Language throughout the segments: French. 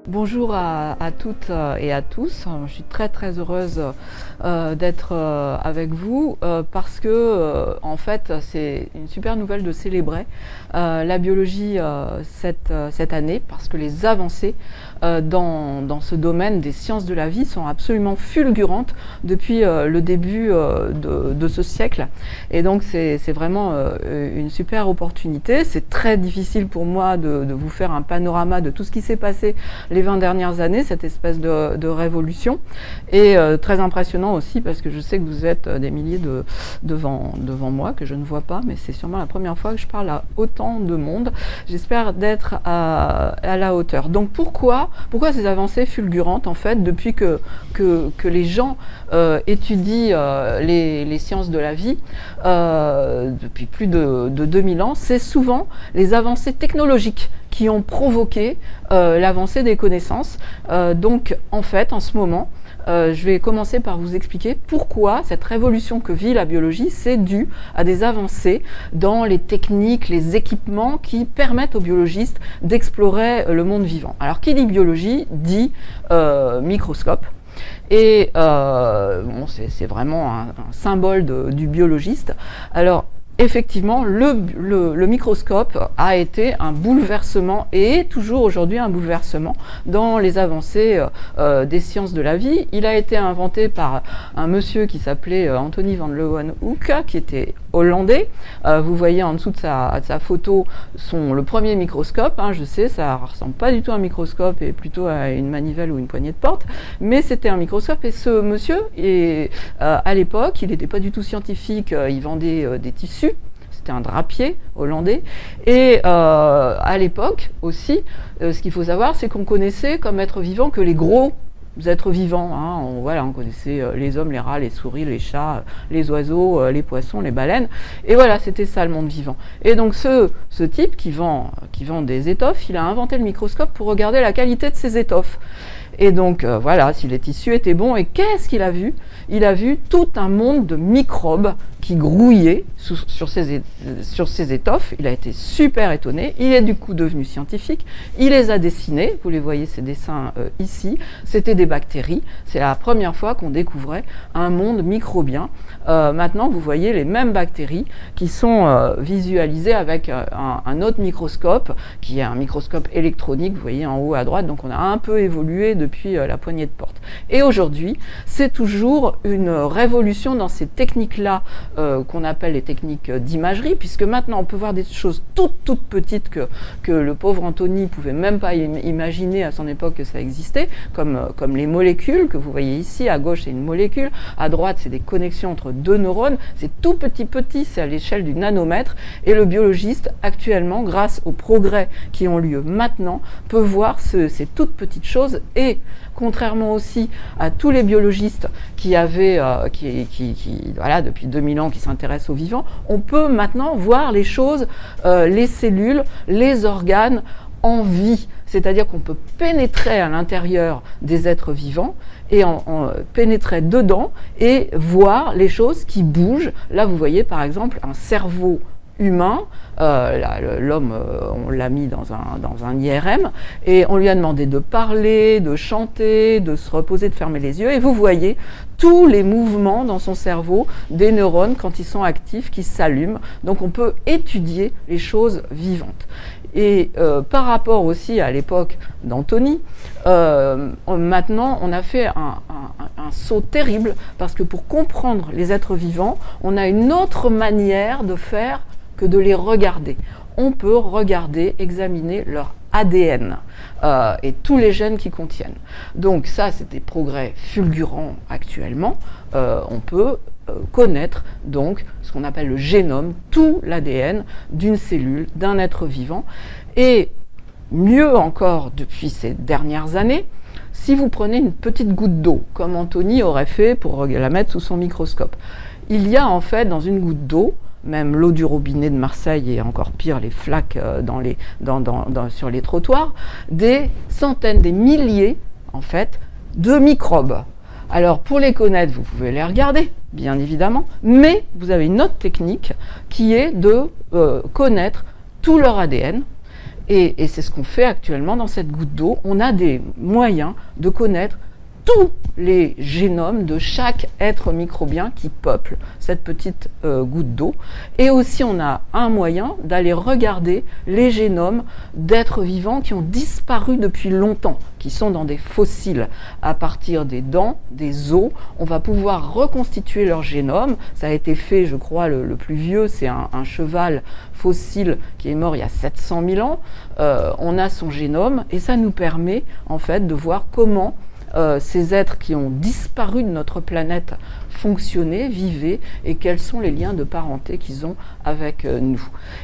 Bonjour à toutes et à tous. Je suis très heureuse d'être avec vous parce que en fait c'est une super nouvelle de célébrer la biologie cette année, parce que les avancées dans ce domaine des sciences de la vie sont absolument fulgurantes depuis le début de ce siècle, et donc c'est vraiment une super opportunité. C'est très difficile pour moi de vous faire un panorama de tout ce qui s'est passé les 20 dernières années, cette espèce de révolution, et très impressionnant aussi parce que je sais que vous êtes des milliers devant moi, que je ne vois pas, mais c'est sûrement la première fois que je parle à autant de monde. J'espère d'être à la hauteur. Donc pourquoi ces avancées fulgurantes, en fait, depuis que les gens étudient les sciences de la vie depuis plus de 2000 ans, c'est souvent les avancées technologiques qui ont provoqué l'avancée des connaissances. Donc en fait, en ce moment, je vais commencer par vous expliquer pourquoi cette révolution que vit la biologie, c'est dû à des avancées dans les techniques, les équipements qui permettent aux biologistes d'explorer le monde vivant. Alors qui dit biologie dit microscope. Et bon, c'est vraiment un symbole du biologiste. Alors effectivement, le microscope a été un bouleversement, et est toujours aujourd'hui un bouleversement dans les avancées des sciences de la vie. Il a été inventé par un monsieur qui s'appelait Antony van Leeuwenhoek, qui était hollandais. Vous voyez en dessous de sa photo le premier microscope. Je sais, ça ressemble pas du tout à un microscope et plutôt à une manivelle ou une poignée de porte, mais c'était un microscope. Et ce monsieur, à l'époque, il n'était pas du tout scientifique, il vendait des tissus. C'était un drapier hollandais. Et à l'époque aussi, ce qu'il faut savoir, c'est qu'on connaissait comme êtres vivants que les gros êtres vivants. On connaissait les hommes, les rats, les souris, les chats, les oiseaux, les poissons, les baleines. Et voilà, c'était ça le monde vivant. Et donc ce type qui vend des étoffes, il a inventé le microscope pour regarder la qualité de ces étoffes. Et donc voilà, si les tissus étaient bons. Et qu'est-ce qu'il a vu ? Il a vu tout un monde de microbes qui grouillaient sur ces étoffes. Il a été super étonné. Il est du coup devenu scientifique. Il les a dessinés. Vous les voyez, ces dessins ici. C'était des bactéries. C'est la première fois qu'on découvrait un monde microbien. Maintenant, vous voyez les mêmes bactéries qui sont visualisées avec un autre microscope, qui est un microscope électronique. Vous voyez en haut à droite. Donc on a un peu évolué depuis la poignée de porte. Et aujourd'hui, c'est toujours une révolution dans ces techniques-là qu'on appelle les techniques d'imagerie, puisque maintenant on peut voir des choses toutes petites que le pauvre Antony ne pouvait même pas imaginer à son époque que ça existait, comme les molécules que vous voyez ici. À gauche, c'est une molécule, à droite, c'est des connexions entre deux neurones. C'est tout petit, c'est à l'échelle du nanomètre, et le biologiste, actuellement, grâce aux progrès qui ont lieu maintenant, peut voir ces toutes petites choses. Et contrairement aussi à tous les biologistes qui avaient, voilà, depuis 2000 ans, qui s'intéressent aux vivants, on peut maintenant voir les choses, les cellules, les organes en vie. C'est-à-dire qu'on peut pénétrer à l'intérieur des êtres vivants et pénétrer dedans et voir les choses qui bougent. Là, vous voyez par exemple un cerveau humain. L'homme, on l'a mis dans un IRM, et on lui a demandé de parler, de chanter, de se reposer, de fermer les yeux, et vous voyez tous les mouvements dans son cerveau des neurones quand ils sont actifs, qui s'allument. Donc on peut étudier les choses vivantes. Et par rapport aussi à l'époque d'Antony, maintenant on a fait un saut terrible, parce que pour comprendre les êtres vivants, on a une autre manière de faire que de les regarder. On peut regarder, examiner leur ADN et tous les gènes qu'ils contiennent. Donc ça, c'est des progrès fulgurants actuellement. On peut connaître donc ce qu'on appelle le génome, tout l'ADN d'une cellule, d'un être vivant. Et mieux encore, depuis ces dernières années, si vous prenez une petite goutte d'eau, comme Antony aurait fait pour la mettre sous son microscope, il y a en fait dans une goutte d'eau, même l'eau du robinet de Marseille, et encore pire les flaques sur les trottoirs, des centaines, des milliers en fait de microbes. Alors pour les connaître, vous pouvez les regarder, bien évidemment, mais vous avez une autre technique qui est de connaître tout leur ADN Et c'est ce qu'on fait actuellement dans cette goutte d'eau. On a des moyens de connaître tous les génomes de chaque être microbien qui peuple cette petite goutte d'eau. Et aussi, on a un moyen d'aller regarder les génomes d'êtres vivants qui ont disparu depuis longtemps, qui sont dans des fossiles. À partir des dents, des os, on va pouvoir reconstituer leur génome. Ça a été fait, je crois, le plus vieux, c'est un cheval fossile qui est mort il y a 700 000 ans. On a son génome et ça nous permet en fait de voir comment ces êtres qui ont disparu de notre planète fonctionnaient, vivaient, et quels sont les liens de parenté qu'ils ont avec nous.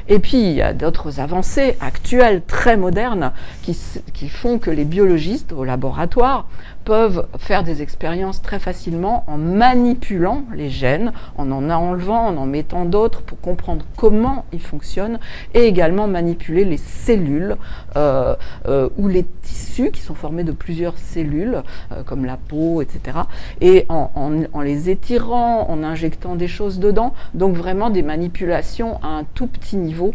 Et puis, il y a d'autres avancées actuelles, très modernes, qui font que les biologistes au laboratoire peuvent faire des expériences très facilement en manipulant les gènes, en enlevant, en mettant d'autres pour comprendre comment ils fonctionnent, et également manipuler les cellules ou les tissus qui sont formés de plusieurs cellules, comme la peau, etc. Et en les étirant, en injectant des choses dedans, donc vraiment des manipulations à un tout petit niveau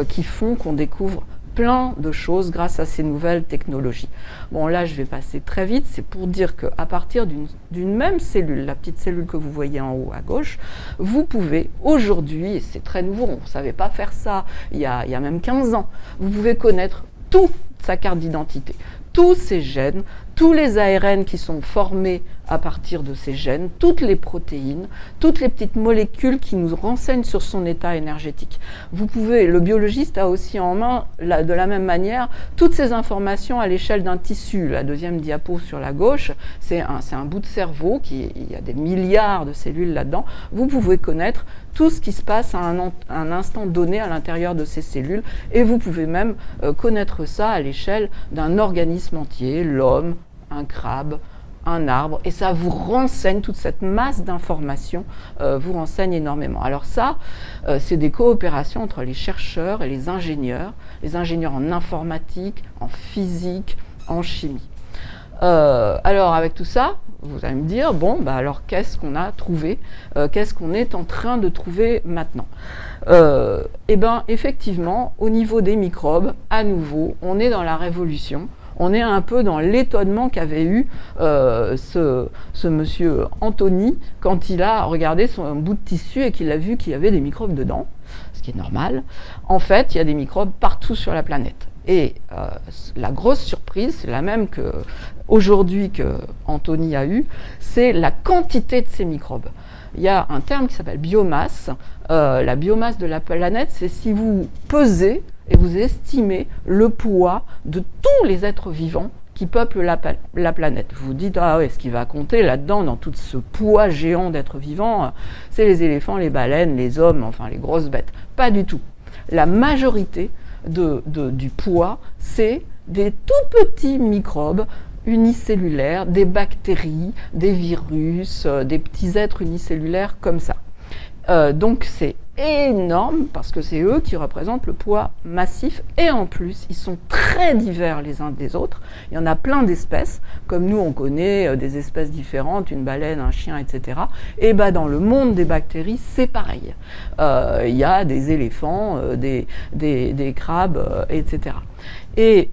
qui font qu'on découvre plein de choses grâce à ces nouvelles technologies. Bon, là, je vais passer très vite. C'est pour dire qu'à partir d'une même cellule, la petite cellule que vous voyez en haut à gauche, vous pouvez aujourd'hui, et c'est très nouveau, on ne savait pas faire ça il y a même 15 ans, vous pouvez connaître toute sa carte d'identité, tous ces gènes, tous les ARN qui sont formés à partir de ces gènes, toutes les protéines, toutes les petites molécules qui nous renseignent sur son état énergétique. Le biologiste a aussi en main, de la même manière, toutes ces informations à l'échelle d'un tissu. La deuxième diapo sur la gauche, c'est un bout de cerveau, il y a des milliards de cellules là-dedans. Vous pouvez connaître tout ce qui se passe à un instant donné à l'intérieur de ces cellules, et vous pouvez même connaître ça à l'échelle d'un organisme entier, l'homme, un crabe, un arbre, et ça vous renseigne, toute cette masse d'informations vous renseigne énormément. Alors ça, c'est des coopérations entre les chercheurs et les ingénieurs en informatique, en physique, en chimie. Alors avec tout ça, vous allez me dire, bon, bah alors qu'est-ce qu'on a trouvé, qu'est-ce qu'on est en train de trouver maintenant? Eh bien, effectivement, au niveau des microbes, à nouveau, on est dans la révolution. On est un peu dans l'étonnement qu'avait eu ce monsieur Anthony quand il a regardé son bout de tissu et qu'il a vu qu'il y avait des microbes dedans, ce qui est normal. En fait, il y a des microbes partout sur la planète. Et la grosse surprise, c'est la même qu'aujourd'hui que Anthony a eu, c'est la quantité de ces microbes. Il y a un terme qui s'appelle biomasse. La biomasse de la planète, c'est si vous pesez et vous estimez le poids de tous les êtres vivants qui peuplent la planète. Vous vous dites, ah ouais, ce qui va compter là-dedans, dans tout ce poids géant d'êtres vivants, c'est les éléphants, les baleines, les hommes, enfin les grosses bêtes. Pas du tout. La majorité du poids, c'est des tout petits microbes unicellulaires, des bactéries, des virus, des petits êtres unicellulaires comme ça. Donc c'est énorme parce que c'est eux qui représentent le poids massif, et en plus ils sont très divers les uns des autres. Il y en a plein d'espèces, comme nous on connaît des espèces différentes, une baleine, un chien, etc. Et ben dans le monde des bactéries c'est pareil. Il y a des éléphants, des crabes, etc. Et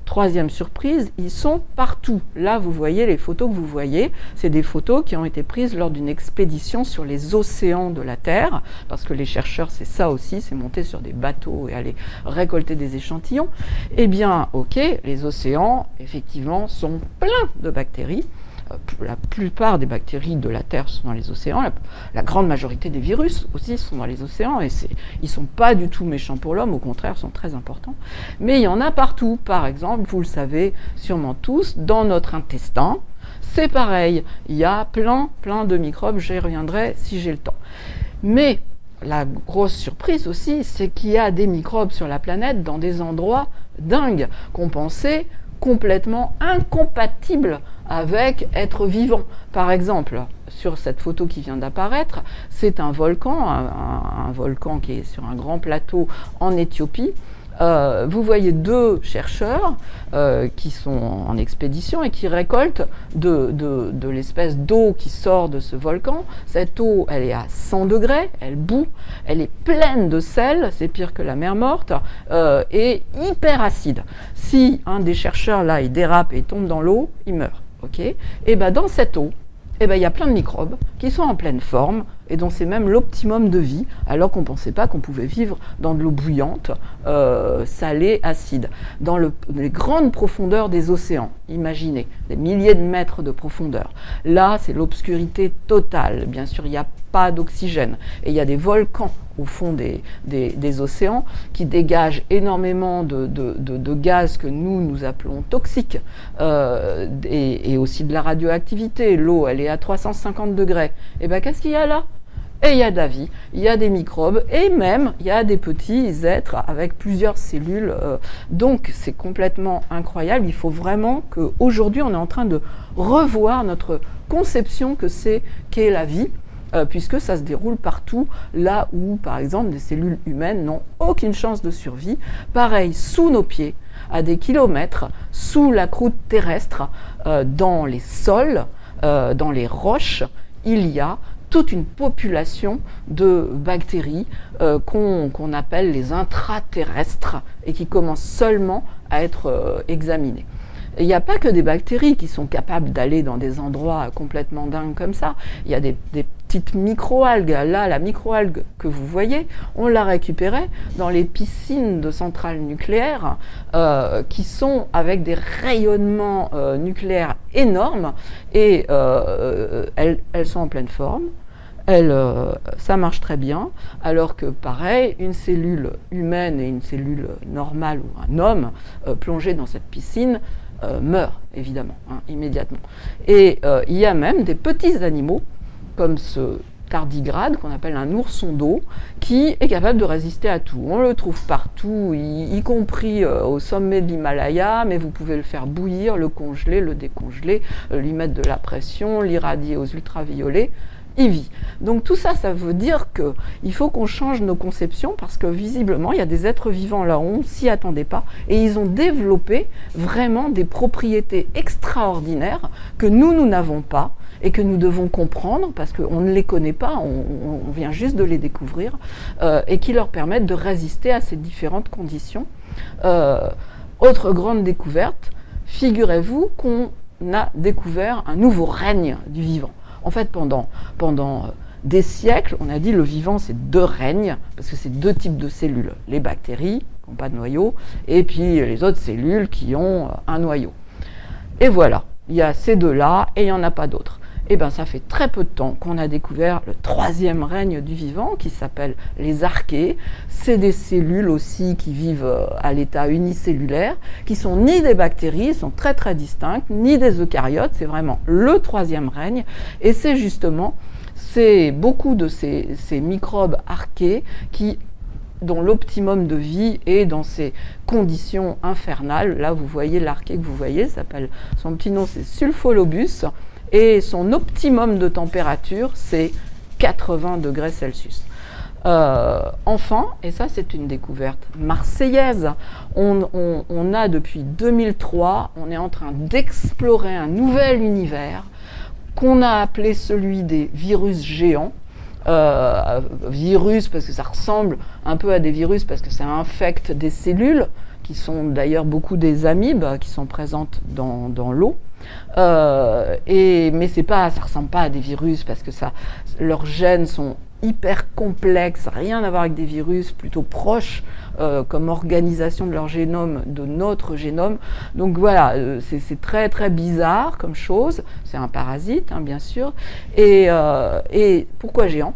troisième surprise, ils sont partout. Là, vous voyez les photos que vous voyez, c'est des photos qui ont été prises lors d'une expédition sur les océans de la Terre, parce que les chercheurs, c'est ça aussi, c'est monter sur des bateaux et aller récolter des échantillons. Eh bien, ok, les océans, effectivement, sont pleins de bactéries. La plupart des bactéries de la Terre sont dans les océans, la grande majorité des virus aussi sont dans les océans, et ils ne sont pas du tout méchants pour l'homme, au contraire, sont très importants. Mais il y en a partout. Par exemple, vous le savez sûrement tous, dans notre intestin, c'est pareil, il y a plein de microbes, j'y reviendrai si j'ai le temps. Mais la grosse surprise aussi, c'est qu'il y a des microbes sur la planète dans des endroits dingues, qu'on pensait complètement incompatibles avec être vivant. Par exemple, sur cette photo qui vient d'apparaître, c'est un volcan qui est sur un grand plateau en Éthiopie. Vous voyez deux chercheurs qui sont en expédition et qui récoltent de l'espèce d'eau qui sort de ce volcan. Cette eau, elle est à 100 degrés, elle bout, elle est pleine de sel, c'est pire que la mer morte, et hyper acide. Si un des chercheurs là, il dérape et il tombe dans l'eau, il meurt. Okay, et ben dans cette eau, il y a plein de microbes qui sont en pleine forme et dont c'est même l'optimum de vie, alors qu'on ne pensait pas qu'on pouvait vivre dans de l'eau bouillante, salée, acide. Dans les grandes profondeurs des océans, imaginez, des milliers de mètres de profondeur. Là, c'est l'obscurité totale. Bien sûr, il n'y a pas d'oxygène. Et il y a des volcans au fond des océans qui dégagent énormément de gaz que nous appelons toxiques, et aussi de la radioactivité. L'eau, elle est à 350 degrés. Et bien, qu'est-ce qu'il y a là ? Et il y a de la vie, il y a des microbes, et même il y a des petits êtres avec plusieurs cellules. Donc c'est complètement incroyable. Il faut vraiment qu'aujourd'hui, on est en train de revoir notre conception qu'est la vie, puisque ça se déroule partout, là où, par exemple, des cellules humaines n'ont aucune chance de survie. Pareil, sous nos pieds, à des kilomètres, sous la croûte terrestre, dans les sols, dans les roches, il y a toute une population de bactéries qu'on appelle les intraterrestres et qui commencent seulement à être examinées. Il n'y a pas que des bactéries qui sont capables d'aller dans des endroits complètement dingues comme ça. Il y a des petites microalgues. Là, la microalgue que vous voyez, on l'a récupérée dans les piscines de centrales nucléaires qui sont avec des rayonnements nucléaires énormes et elles sont en pleine forme. Ça marche très bien, alors que pareil, une cellule humaine et une cellule normale ou un homme plongé dans cette piscine meurt, évidemment, immédiatement. Et il y a même des petits animaux, comme ce tardigrade, qu'on appelle un ourson d'eau, qui est capable de résister à tout. On le trouve partout, y compris au sommet de l'Himalaya, mais vous pouvez le faire bouillir, le congeler, le décongeler, lui mettre de la pression, l'irradier aux ultraviolets. Il vit. Donc tout ça, ça veut dire qu'il faut qu'on change nos conceptions parce que visiblement, il y a des êtres vivants là où on ne s'y attendait pas et ils ont développé vraiment des propriétés extraordinaires que nous n'avons pas et que nous devons comprendre parce qu'on ne les connaît pas, on vient juste de les découvrir et qui leur permettent de résister à ces différentes conditions. Autre grande découverte, figurez-vous qu'on a découvert un nouveau règne du vivant. En fait, pendant des siècles, on a dit le vivant, c'est deux règnes, parce que c'est deux types de cellules. Les bactéries, qui n'ont pas de noyau, et puis les autres cellules qui ont un noyau. Et voilà, il y a ces deux-là, et il n'y en a pas d'autres. Eh bien, ça fait très peu de temps qu'on a découvert le troisième règne du vivant, qui s'appelle les archées. C'est des cellules aussi qui vivent à l'état unicellulaire, qui sont ni des bactéries, sont très très distinctes, ni des eucaryotes, c'est vraiment le troisième règne. Et c'est justement, beaucoup de ces microbes archées dont l'optimum de vie est dans ces conditions infernales. Là, vous voyez l'archée que vous voyez, son petit nom c'est Sulfolobus. Et son optimum de température, c'est 80 degrés Celsius. Enfin, et ça c'est une découverte marseillaise, on a depuis 2003, on est en train d'explorer un nouvel univers qu'on a appelé celui des virus géants. Virus parce que ça ressemble un peu à des virus parce que ça infecte des cellules qui sont d'ailleurs beaucoup des amibes qui sont présentes dans l'eau. Mais ça ressemble pas à des virus parce que leurs gènes sont hyper complexes, rien à voir avec des virus, plutôt proches comme organisation de leur génome, de notre génome. Donc voilà, c'est très très bizarre comme chose. C'est un parasite, bien sûr. Et pourquoi géant ?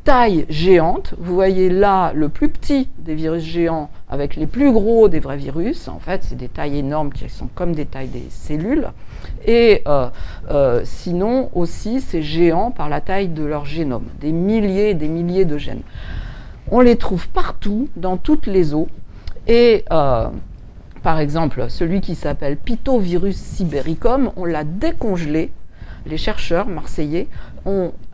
Taille géante, vous voyez là le plus petit des virus géants avec les plus gros des vrais virus. En fait, c'est des tailles énormes qui sont comme des tailles des cellules. Et sinon aussi, c'est géant par la taille de leur génome, des milliers et des milliers de gènes. On les trouve partout, dans toutes les eaux. Et par exemple, celui qui s'appelle Pithevirus sibericum, on l'a décongelé, les chercheurs marseillais,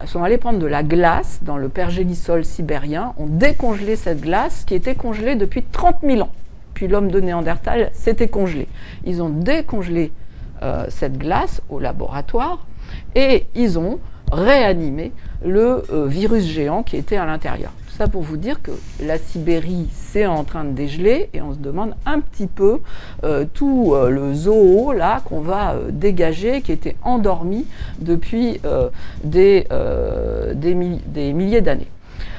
sont allés prendre de la glace dans le pergélisol sibérien, ont décongelé cette glace qui était congelée depuis 30 000 ans. Puis l'homme de Néandertal s'était congelé. Ils ont décongelé cette glace au laboratoire et ils ont réanimé le virus géant qui était à l'intérieur. Tout ça pour vous dire que la Sibérie, c'est en train de dégeler et on se demande un petit peu tout le zoo là qu'on va dégager, qui était endormi depuis des milliers d'années.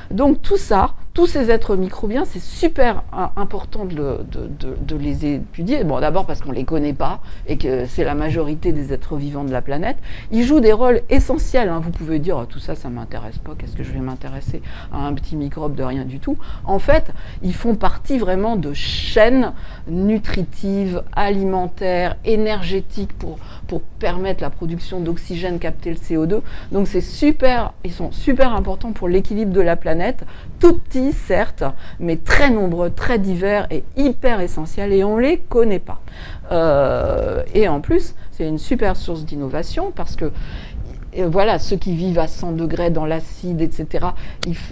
Donc tout ça, tous ces êtres microbiens, c'est super important de les étudier. Bon, d'abord parce qu'on ne les connaît pas et que c'est la majorité des êtres vivants de la planète. Ils jouent des rôles essentiels. Hein. Vous pouvez dire, oh, tout ça, ça ne m'intéresse pas. Qu'est-ce que je vais m'intéresser à un petit microbe de rien du tout? En fait, ils font partie vraiment de chaînes nutritives, alimentaires, énergétiques pour permettre la production d'oxygène, capter le CO2. Donc c'est super, ils sont super importants pour l'équilibre de la planète. Tout petits, certes, mais très nombreux, très divers et hyper essentiels, et on ne les connaît pas. Et en plus, c'est une super source d'innovation parce que voilà, ceux qui vivent à 100 degrés dans l'acide, etc.,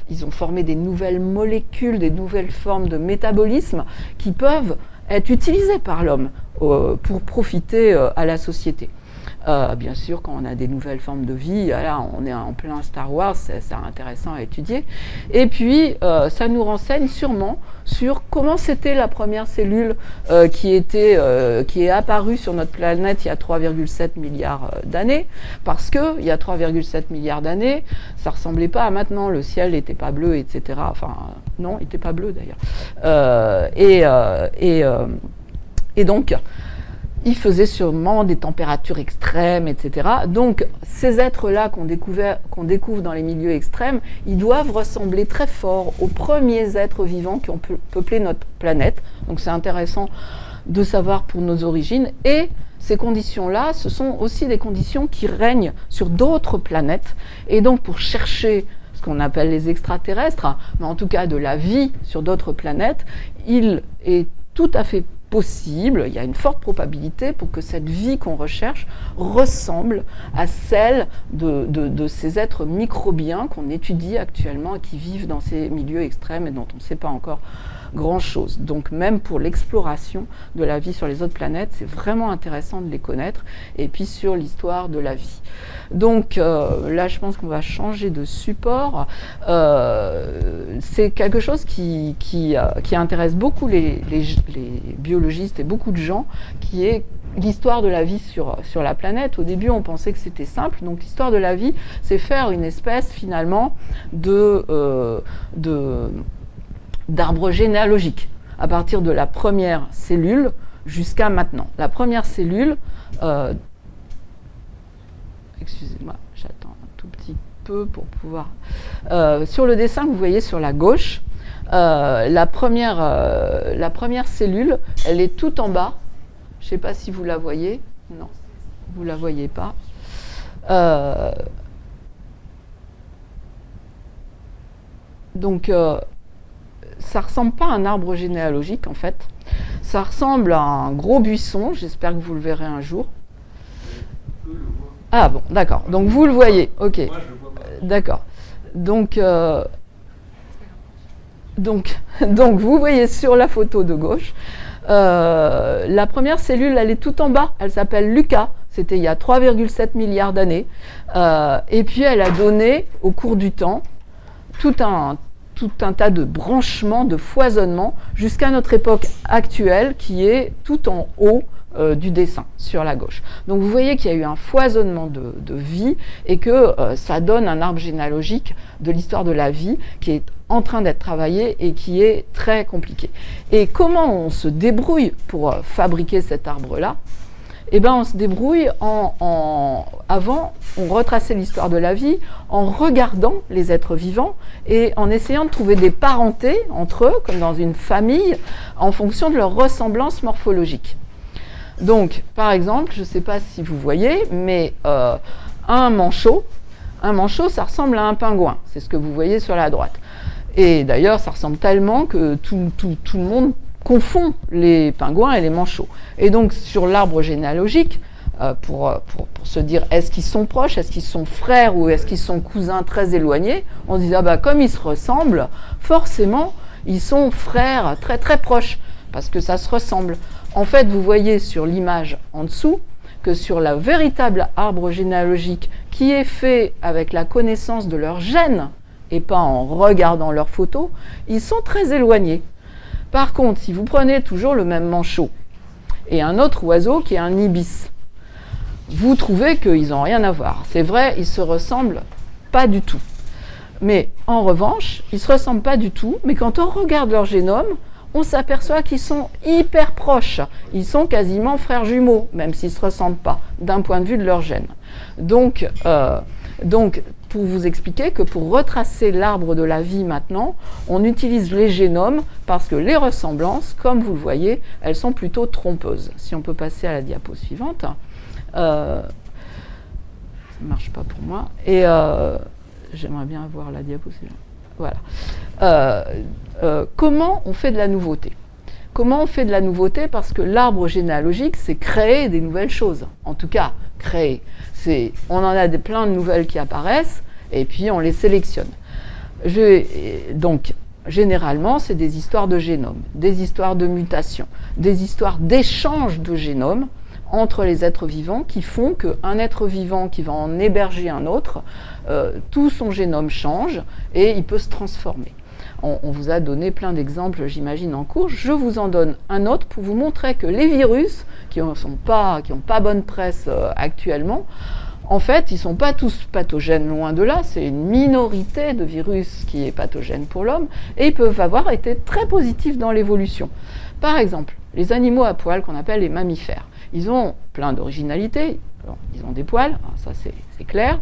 ils ont formé des nouvelles molécules, des nouvelles formes de métabolisme qui peuvent être utilisées par l'homme pour profiter à la société. Bien sûr, quand on a des nouvelles formes de vie, là, on est en plein Star Wars, c'est intéressant à étudier. Et puis, ça nous renseigne sûrement sur comment c'était la première cellule qui est apparue sur notre planète il y a 3,7 milliards d'années. Parce qu'il y a 3,7 milliards d'années, ça ne ressemblait pas à maintenant. Le ciel n'était pas bleu, etc. Enfin, non, il n'était pas bleu d'ailleurs. Et donc, il faisait sûrement des températures extrêmes, etc. Donc, ces êtres-là qu'on découvre dans les milieux extrêmes, ils doivent ressembler très fort aux premiers êtres vivants qui ont peuplé notre planète. Donc, c'est intéressant de savoir pour nos origines. Et ces conditions-là, ce sont aussi des conditions qui règnent sur d'autres planètes. Et donc, pour chercher ce qu'on appelle les extraterrestres, mais en tout cas de la vie sur d'autres planètes, il est tout à fait possible, il y a une forte probabilité pour que cette vie qu'on recherche ressemble à celle de ces êtres microbiens qu'on étudie actuellement et qui vivent dans ces milieux extrêmes et dont on ne sait pas encore grand-chose. Donc même pour l'exploration de la vie sur les autres planètes, c'est vraiment intéressant de les connaître, et puis sur l'histoire de la vie. Donc là, je pense qu'on va changer de support. C'est quelque chose qui intéresse beaucoup les biologistes et beaucoup de gens, qui est l'histoire de la vie sur la planète. Au début, on pensait que c'était simple. Donc l'histoire de la vie, c'est faire une espèce finalement d'arbre généalogique, à partir de la première cellule jusqu'à maintenant. La première cellule, excusez-moi, j'attends un tout petit peu pour pouvoir... sur le dessin que vous voyez sur la gauche, la première cellule, elle est tout en bas. Je ne sais pas si vous la voyez. Non, vous ne la voyez pas. Donc, ça ne ressemble pas à un arbre généalogique, en fait. Ça ressemble à un gros buisson. J'espère que vous le verrez un jour. Ah bon, d'accord. Donc, vous le voyez. OK. Moi, je le vois pas. D'accord. Donc, vous voyez sur la photo de gauche, la première cellule, elle est tout en bas. Elle s'appelle Lucas. C'était il y a 3,7 milliards d'années. Et puis, elle a donné, au cours du temps, tout un tas de branchements, de foisonnements, jusqu'à notre époque actuelle, qui est tout en haut du dessin, sur la gauche. Donc vous voyez qu'il y a eu un foisonnement de vie, et que ça donne un arbre généalogique de l'histoire de la vie, qui est en train d'être travaillé et qui est très compliqué. Et comment on se débrouille pour fabriquer cet arbre-là? Eh bien, on se débrouille avant, on retraçait l'histoire de la vie en regardant les êtres vivants et en essayant de trouver des parentés entre eux, comme dans une famille, en fonction de leur ressemblance morphologique. Donc, par exemple, je ne sais pas si vous voyez, mais un manchot, ça ressemble à un pingouin. C'est ce que vous voyez sur la droite. Et d'ailleurs, ça ressemble tellement que tout le monde confond les pingouins et les manchots. Et donc, sur l'arbre généalogique, pour se dire est-ce qu'ils sont proches, est-ce qu'ils sont frères ou est-ce qu'ils sont cousins très éloignés, on se dit comme ils se ressemblent, forcément ils sont frères très très proches parce que ça se ressemble. En fait, vous voyez sur l'image en dessous que sur le véritable arbre généalogique qui est fait avec la connaissance de leurs gènes et pas en regardant leurs photos, ils sont très éloignés. Par contre, si vous prenez toujours le même manchot et un autre oiseau qui est un ibis, vous trouvez qu'ils n'ont rien à voir. C'est vrai, ils se ressemblent pas du tout. Mais en revanche, ils ne se ressemblent pas du tout, mais quand on regarde leur génome, on s'aperçoit qu'ils sont hyper proches. Ils sont quasiment frères jumeaux, même s'ils ne se ressemblent pas, d'un point de vue de leur gène. Donc, pour vous expliquer que pour retracer l'arbre de la vie maintenant, on utilise les génomes parce que les ressemblances, comme vous le voyez, elles sont plutôt trompeuses. Si on peut passer à la diapo suivante. Ça ne marche pas pour moi. Et j'aimerais bien avoir la diapo suivante. Voilà. Comment on fait de la nouveauté? Comment on fait de la nouveauté? Parce que l'arbre généalogique, c'est créer des nouvelles choses. En tout cas, créer. On en a plein de nouvelles qui apparaissent, et puis on les sélectionne. Donc, généralement, c'est des histoires de génome, des histoires de mutation, des histoires d'échange de génomes entre les êtres vivants qui font qu'un être vivant qui va en héberger un autre, tout son génome change et il peut se transformer. On vous a donné plein d'exemples, j'imagine, en cours. Je vous en donne un autre pour vous montrer que les virus, qui n'ont pas bonne presse actuellement, en fait, ils ne sont pas tous pathogènes, loin de là. C'est une minorité de virus qui est pathogène pour l'homme et ils peuvent avoir été très positifs dans l'évolution. Par exemple, les animaux à poils qu'on appelle les mammifères. Ils ont plein d'originalité, ils ont des poils, ça c'est clair,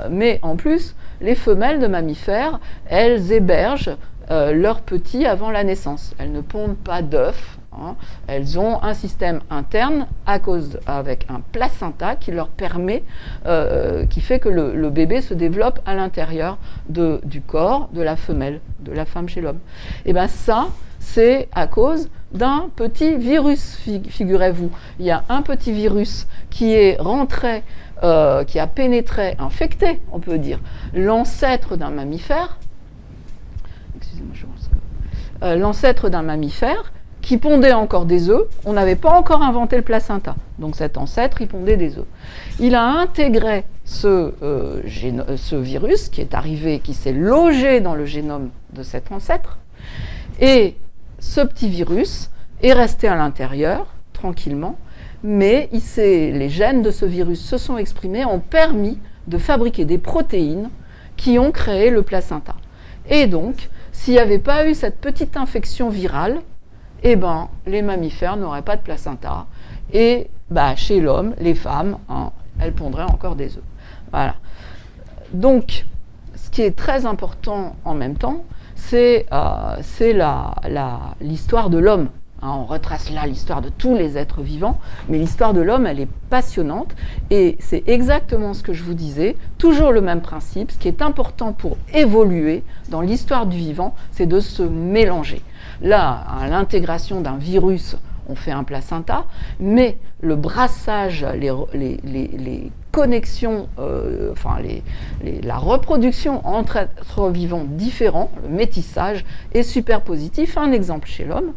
mais en plus, les femelles de mammifères, elles hébergent leurs petits avant la naissance. Elles ne pondent pas d'œufs, elles ont un système interne avec un placenta qui leur permet, qui fait que le bébé se développe à l'intérieur du corps de la femelle, de la femme chez l'homme. Et bien ça, c'est à cause d'un petit virus, figurez-vous. Il y a un petit virus qui est rentré, qui a pénétré, infecté, on peut dire, l'ancêtre d'un mammifère, l'ancêtre d'un mammifère qui pondait encore des œufs. On n'avait pas encore inventé le placenta. Donc cet ancêtre, il pondait des œufs. Il a intégré ce virus qui est arrivé, qui s'est logé dans le génome de cet ancêtre, et ce petit virus est resté à l'intérieur, tranquillement, mais les gènes de ce virus se sont exprimés, ont permis de fabriquer des protéines qui ont créé le placenta. Et donc, s'il n'y avait pas eu cette petite infection virale, les mammifères n'auraient pas de placenta. Et chez l'homme, les femmes, elles pondraient encore des œufs. Voilà. Donc, ce qui est très important en même temps, c'est l'histoire de l'homme. On retrace là l'histoire de tous les êtres vivants, mais l'histoire de l'homme, elle est passionnante. Et c'est exactement ce que je vous disais, toujours le même principe. Ce qui est important pour évoluer dans l'histoire du vivant, c'est de se mélanger. Là, à l'intégration d'un virus, on fait un placenta, mais le brassage, les connexions, la reproduction entre êtres vivants différents, le métissage, est super positif. Un exemple chez l'homme.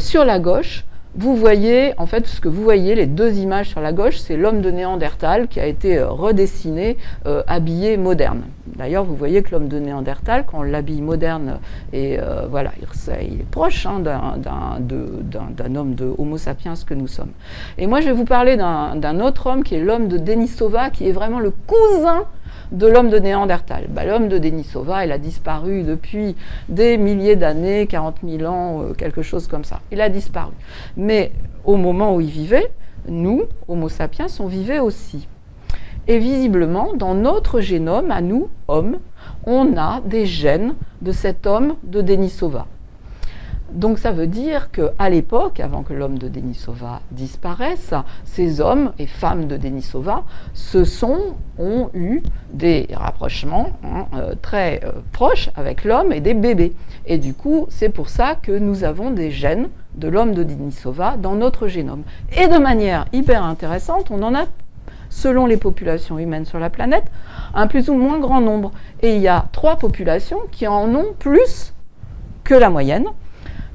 Sur la gauche, vous voyez, en fait, ce que vous voyez, les deux images sur la gauche, c'est l'homme de Néandertal qui a été redessiné, habillé moderne. D'ailleurs, vous voyez que l'homme de Néandertal, quand on l'habille moderne, il est proche d'un homme de Homo sapiens que nous sommes. Et moi, je vais vous parler d'un autre homme qui est l'homme de Denisova, qui est vraiment le cousin de l'homme de Néandertal. L'homme de Denisova, il a disparu depuis des milliers d'années, 40 000 ans, quelque chose comme ça. Il a disparu. Mais au moment où il vivait, nous, Homo sapiens, on vivait aussi. Et visiblement, dans notre génome, à nous, hommes, on a des gènes de cet homme de Denisova. Donc ça veut dire qu'à l'époque, avant que l'homme de Denisova disparaisse, ces hommes et femmes de Denisova ont eu des rapprochements très proches avec l'homme et des bébés. Et du coup, c'est pour ça que nous avons des gènes de l'homme de Denisova dans notre génome. Et de manière hyper intéressante, on en a, selon les populations humaines sur la planète, un plus ou moins grand nombre. Et il y a 3 populations qui en ont plus que la moyenne: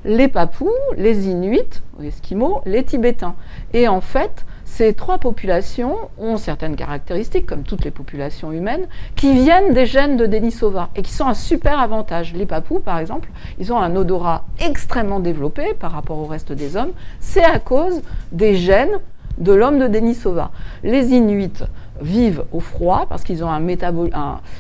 les Papous, les Inuits, les Esquimaux, les Tibétains. Et en fait, ces 3 populations ont certaines caractéristiques, comme toutes les populations humaines, qui viennent des gènes de Denisova et qui sont un super avantage. Les Papous, par exemple, ils ont un odorat extrêmement développé par rapport au reste des hommes. C'est à cause des gènes de l'homme de Denisova. Les Inuits vivent au froid parce qu'ils ont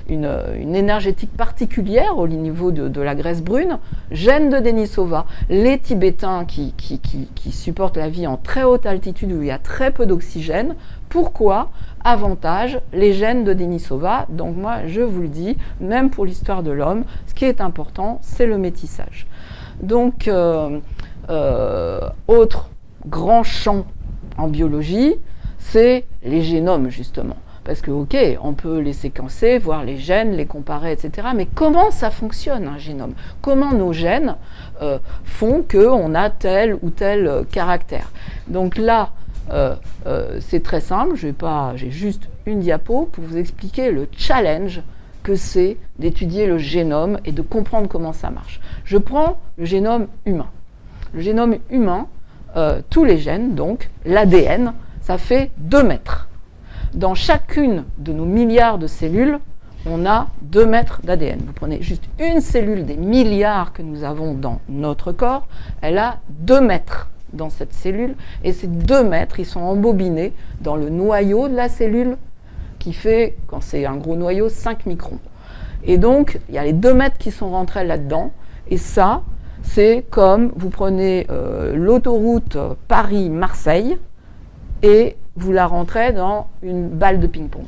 une énergétique particulière au niveau de la graisse brune, gène de Denisova. Les Tibétains qui supportent la vie en très haute altitude où il y a très peu d'oxygène, pourquoi? Avantage, les gènes de Denisova. Donc moi, je vous le dis, même pour l'histoire de l'homme, ce qui est important, c'est le métissage. Donc, autre grand champ en biologie, c'est les génomes, justement. Parce que, ok, on peut les séquencer, voir les gènes, les comparer, etc. Mais comment ça fonctionne, un génome? Comment nos gènes font qu'on a tel ou tel caractère? Donc là, c'est très simple. J'ai juste une diapo pour vous expliquer le challenge que c'est d'étudier le génome et de comprendre comment ça marche. Je prends le génome humain. Le génome humain, tous les gènes, donc l'ADN, ça fait 2 mètres. Dans chacune de nos milliards de cellules, on a 2 mètres d'ADN. Vous prenez juste une cellule des milliards que nous avons dans notre corps, elle a 2 mètres dans cette cellule, et ces 2 mètres, ils sont embobinés dans le noyau de la cellule, qui fait, quand c'est un gros noyau, 5 microns. Et donc, il y a les 2 mètres qui sont rentrés là-dedans, et ça, c'est comme vous prenez l'autoroute Paris-Marseille, et vous la rentrez dans une balle de ping-pong.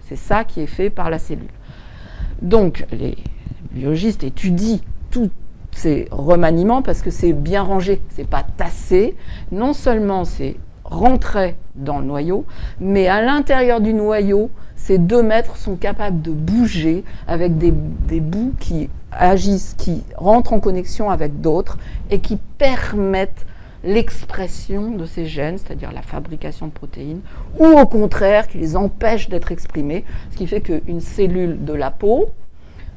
C'est ça qui est fait par la cellule. Donc, les biologistes étudient tous ces remaniements parce que c'est bien rangé, c'est pas tassé. Non seulement c'est rentré dans le noyau, mais à l'intérieur du noyau, ces 2 mètres sont capables de bouger avec des bouts qui agissent, qui rentrent en connexion avec d'autres et qui permettent l'expression de ces gènes, c'est-à-dire la fabrication de protéines, ou au contraire, qui les empêchent d'être exprimés, ce qui fait qu'une cellule de la peau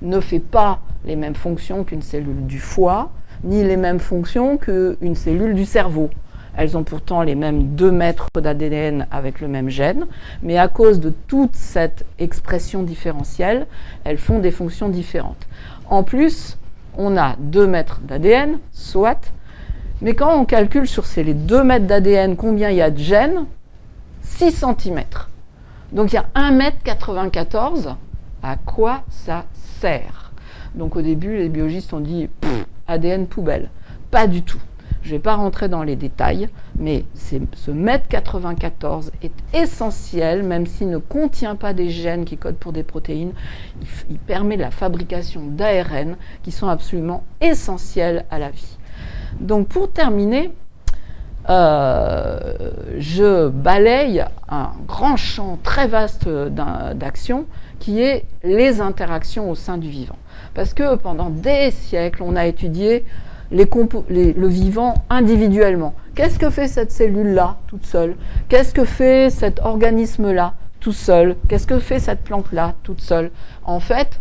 ne fait pas les mêmes fonctions qu'une cellule du foie, ni les mêmes fonctions qu'une cellule du cerveau. Elles ont pourtant les mêmes 2 mètres d'ADN avec le même gène, mais à cause de toute cette expression différentielle, elles font des fonctions différentes. En plus, on a 2 mètres d'ADN, soit, mais quand on calcule sur les 2 mètres d'ADN combien il y a de gènes, 6 cm. Donc il y a 1,94 m. À quoi ça sert? Donc au début, les biologistes ont dit ADN poubelle. Pas du tout. Je ne vais pas rentrer dans les détails, mais ce 1,94 m est essentiel, même s'il ne contient pas des gènes qui codent pour des protéines. Il permet la fabrication d'ARN qui sont absolument essentiels à la vie. Donc pour terminer, je balaye un grand champ très vaste d'action qui est les interactions au sein du vivant. Parce que pendant des siècles, on a étudié le vivant individuellement. Qu'est-ce que fait cette cellule-là, toute seule? Qu'est-ce que fait cet organisme-là, tout seul? Qu'est-ce que fait cette plante-là, toute seule? En fait,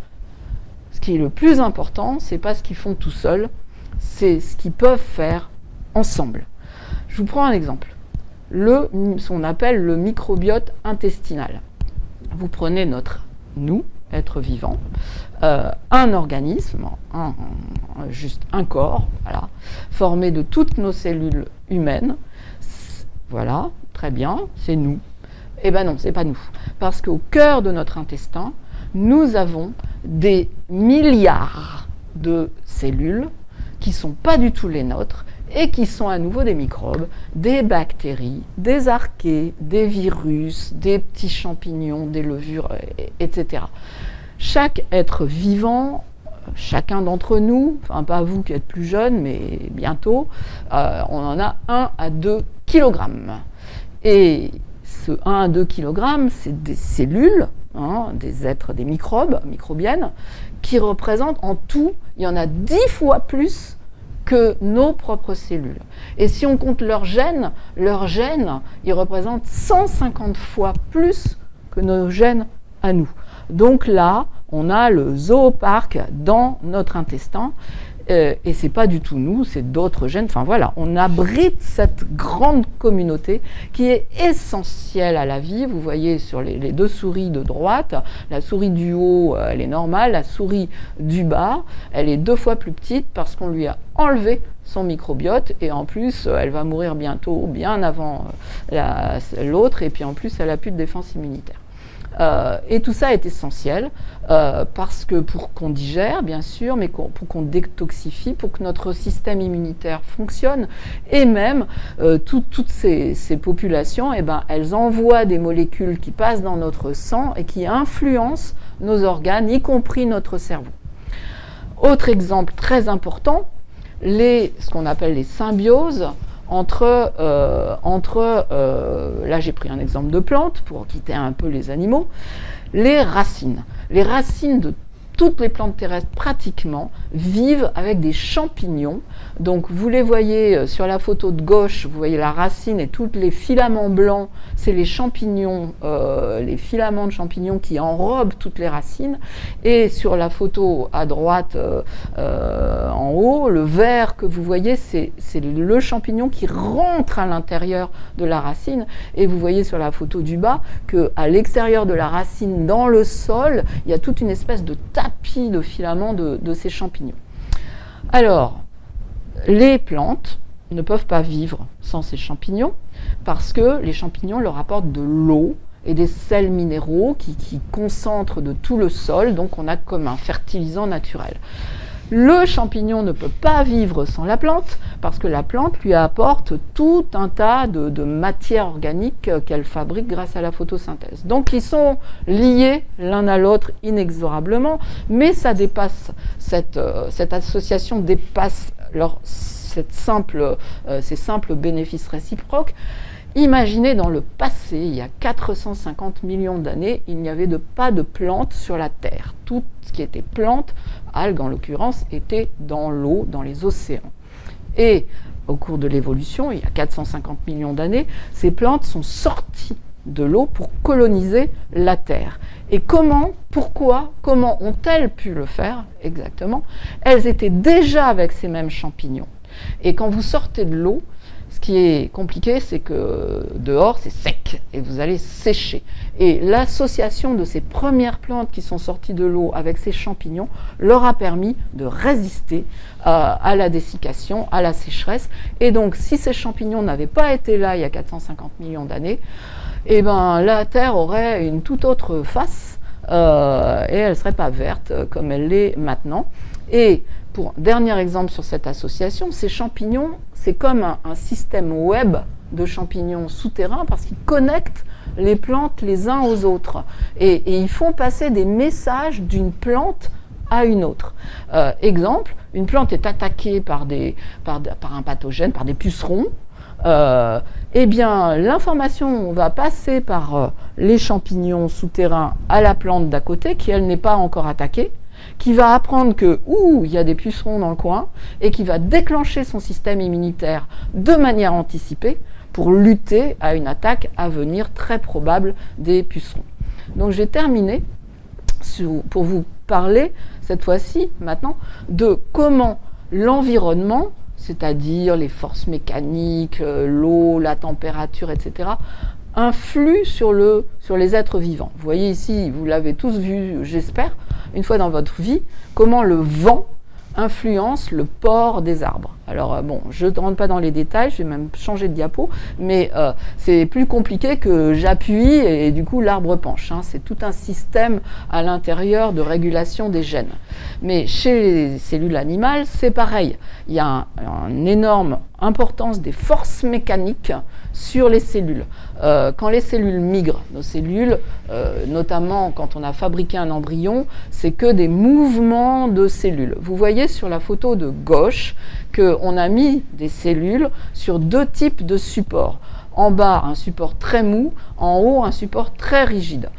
ce qui est le plus important, c'est pas ce qu'ils font tout seuls, c'est ce qu'ils peuvent faire ensemble. Je vous prends un exemple. Ce qu'on appelle le microbiote intestinal. Vous prenez nous, être vivant, un organisme, juste un corps, voilà, formé de toutes nos cellules humaines. Voilà, très bien, c'est nous. Eh bien non, c'est pas nous. Parce qu'au cœur de notre intestin, nous avons des milliards de cellules qui ne sont pas du tout les nôtres et qui sont à nouveau des microbes, des bactéries, des archées, des virus, des petits champignons, des levures, etc. Chaque être vivant, chacun d'entre nous, enfin pas vous qui êtes plus jeunes, mais bientôt, on en a 1 à 2 kilogrammes. Et ce 1 à 2 kilogrammes, c'est des cellules, des êtres, des microbes, microbiennes, qui représentent en tout, il y en a 10 fois plus que nos propres cellules. Et si on compte leurs gènes, ils représentent 150 fois plus que nos gènes à nous. Donc là, on a le zooparc dans notre intestin. Et c'est pas du tout nous, c'est d'autres gènes. Enfin voilà, on abrite cette grande communauté qui est essentielle à la vie. Vous voyez sur les deux souris de droite, la souris du haut, elle est normale, la souris du bas, elle est 2 fois plus petite parce qu'on lui a enlevé son microbiote et en plus elle va mourir bientôt, bien avant l'autre, et puis en plus elle a plus de défense immunitaire. Et tout ça est essentiel parce que pour qu'on digère, bien sûr, mais pour qu'on détoxifie, pour que notre système immunitaire fonctionne, et même toutes ces populations, eh ben, elles envoient des molécules qui passent dans notre sang et qui influencent nos organes, y compris notre cerveau. Autre exemple très important, ce qu'on appelle les symbioses, là j'ai pris un exemple de plante pour quitter un peu les animaux, les racines. Les racines de toutes les plantes terrestres pratiquement vivent avec des champignons. Donc vous les voyez sur la photo de gauche, vous voyez la racine et tous les filaments blancs, c'est les champignons, les filaments de champignons qui enrobent toutes les racines. Et sur la photo à droite en haut, le vert que vous voyez, c'est le champignon qui rentre à l'intérieur de la racine. Et vous voyez sur la photo du bas qu'à l'extérieur de la racine, dans le sol, il y a toute une espèce de tapis de filaments de ces champignons. Alors, les plantes ne peuvent pas vivre sans ces champignons parce que les champignons leur apportent de l'eau et des sels minéraux qui concentrent de tout le sol, donc on a comme un fertilisant naturel. Le champignon ne peut pas vivre sans la plante parce que la plante lui apporte tout un tas de matières organiques qu'elle fabrique grâce à la photosynthèse. Donc ils sont liés l'un à l'autre inexorablement, mais ça dépasse cette association dépasse ces simples bénéfices réciproques. Imaginez dans le passé, il y a 450 millions d'années, il n'y avait pas de plantes sur la Terre. Tout ce qui était plantes, algues en l'occurrence, était dans l'eau, dans les océans. Et au cours de l'évolution, il y a 450 millions d'années, ces plantes sont sorties de l'eau pour coloniser la Terre. Et pourquoi ont-elles pu le faire exactement? Elles étaient déjà avec ces mêmes champignons. Et quand vous sortez de l'eau, ce qui est compliqué, c'est que dehors, c'est sec et vous allez sécher. Et l'association de ces premières plantes qui sont sorties de l'eau avec ces champignons leur a permis de résister à la dessiccation, à la sécheresse. Et donc, si ces champignons n'avaient pas été là il y a 450 millions d'années, eh ben, la Terre aurait une toute autre face et elle ne serait pas verte comme elle l'est maintenant. Et pour dernier exemple sur cette association, ces champignons, c'est comme un système web de champignons souterrains parce qu'ils connectent les plantes les uns aux autres et ils font passer des messages d'une plante à une autre. Exemple, une plante est attaquée par un pathogène, par des pucerons. Eh bien, l'information va passer par les champignons souterrains à la plante d'à côté qui, elle, n'est pas encore attaquée, qui va apprendre que, il y a des pucerons dans le coin, et qui va déclencher son système immunitaire de manière anticipée pour lutter à une attaque à venir très probable des pucerons. Donc j'ai terminé pour vous parler, cette fois-ci, maintenant, de comment l'environnement, c'est-à-dire les forces mécaniques, l'eau, la température, etc., influe sur les êtres vivants. Vous voyez ici, vous l'avez tous vu, j'espère, une fois dans votre vie, comment le vent influence le port des arbres. Alors bon, je ne rentre pas dans les détails, je vais même changer de diapo, mais c'est plus compliqué que j'appuie et du coup l'arbre penche. C'est tout un système à l'intérieur de régulation des gènes. Mais chez les cellules animales, c'est pareil. Il y a une énorme importance des forces mécaniques sur les cellules. Quand les cellules migrent, nos cellules, notamment quand on a fabriqué un embryon, c'est que des mouvements de cellules. Vous voyez sur la photo de gauche qu'on a mis des cellules sur 2 types de supports. En bas, un support très mou, en haut, un support très rigide.